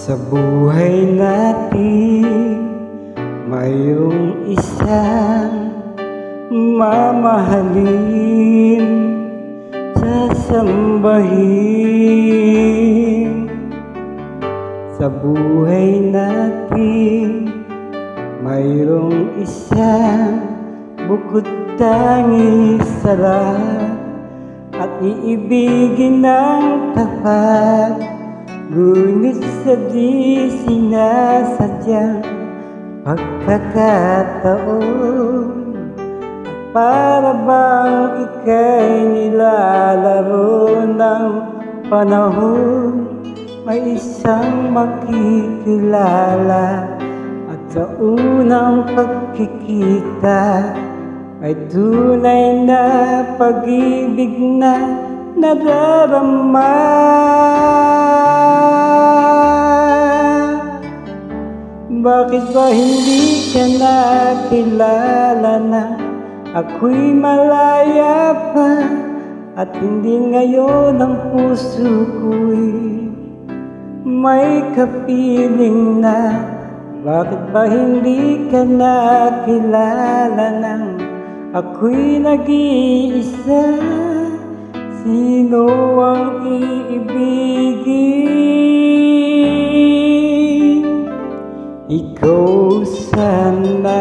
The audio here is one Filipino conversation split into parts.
Sa buhay natin, mayroong isang mamahalin, sasambahin. Sa buhay natin, mayroong isang bukod tangis sa lahat, at iibigin ng tapat. Ngunit sa di sinasadyang pagkakataon, at para bang ika'y nilalaro ng panahon, may isang makikilala, at sa unang pagkikita ay tunay na pag-ibig na nadarama. Bakit ba hindi ka nakilala na ako'y malaya pa, at hindi ngayon ang puso ko'y may kapiling na? Bakit ba hindi ka nakilala nang ako'y nag-iisa? Sino ang iibigin? Ikaw sana.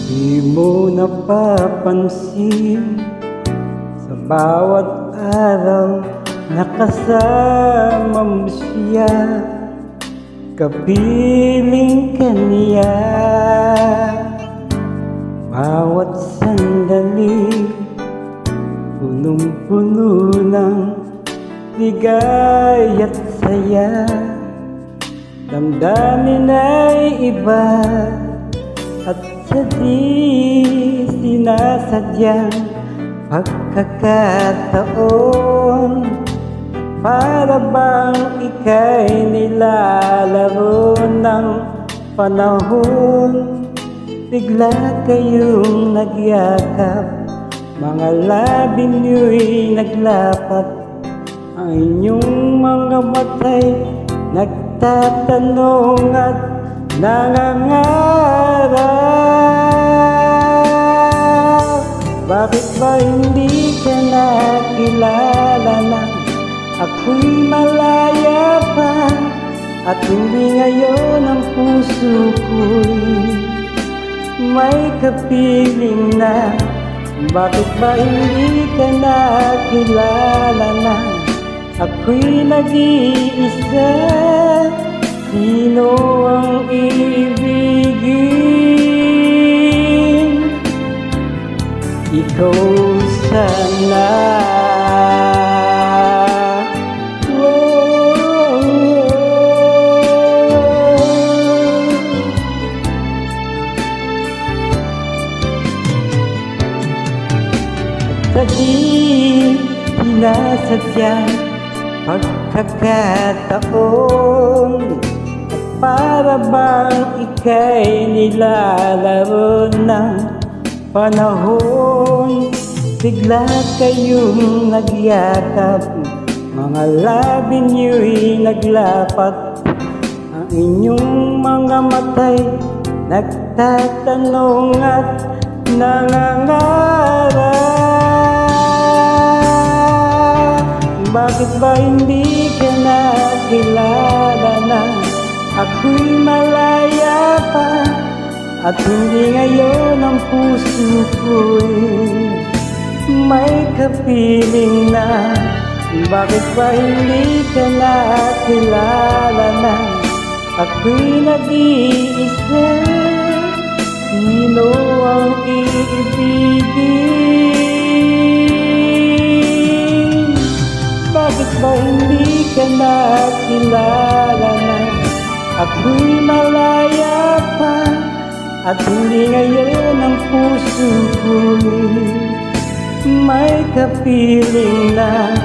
Di mo napapansin sa bawat araw nakasama mo siya, kapiling ka niya. Bawat sandali punong-puno ng ligay at saya, damdamin ay iba, at sa di sinasadyang pagkakataon, para bang ika'y nilalaro ng panahon, bigla kayong nagyakap, mga labi niyo'y naglapat, ang inyong mga mata'y nagtatanong at nangangarap. Bakit ba hindi ka nakilala na ako'y malaya pa, at hindi ngayon ang puso ko'y may kapiling na? Bakit ba hindi ka nakilala na ako'y nag-iisa? Sino ang iibigin? Ikaw sana. Sa di sinasadyang pagkakataon, at para bang ika'y nilalaro ng panahon, bigla kayong nagyakap, mga labi niyo'y naglapat, ang inyong mga mata'y nagtatanong at nangangarap. Bakit ba hindi ka nakilala na ako'y malaya pa, at hindi ngayon ang puso ko'y may kapiling na? Bakit ba hindi ka nakilala na ako'y nag-iisa? Sino ang iibigin? Bakit ba hindi ka nakilala na ako'y malaya pa, at hindi ngayon ang puso ko'y may kapiling na?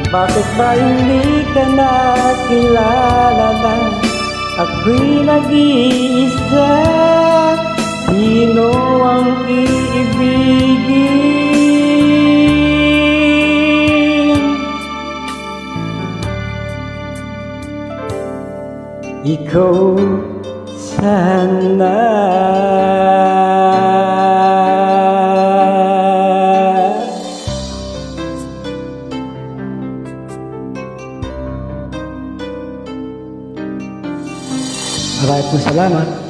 Bakit ba hindi ka nakilala na Ako'y nag-iisa, sino ang iibigin? Ikaw sana. Maraming salamat.